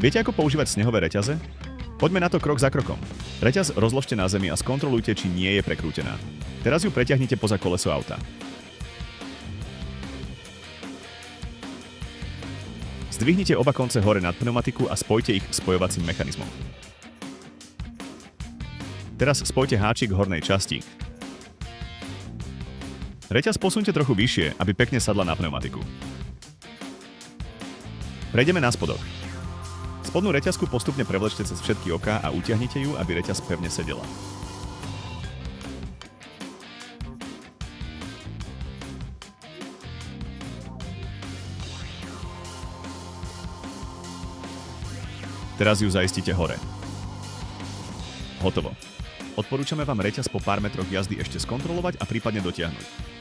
Viete, ako používať snehové reťaze? Poďme na to krok za krokom. Reťaz rozložte na zemi a skontrolujte, či nie je prekrútená. Teraz ju preťahnite poza koleso auta. Zdvihnite oba konce hore nad pneumatiku a spojte ich spojovacím mechanizmom. Teraz spojte háčik v hornej časti. Reťaz posunte trochu vyššie, aby pekne sadla na pneumatiku. Prejdeme na spodok. Spodnú reťazku postupne prevlečte cez všetky oká a utiahnite ju, aby reťaz pevne sedela. Teraz ju zaistite hore. Hotovo. Odporúčame vám reťaz po pár metroch jazdy ešte skontrolovať a prípadne dotiahnuť.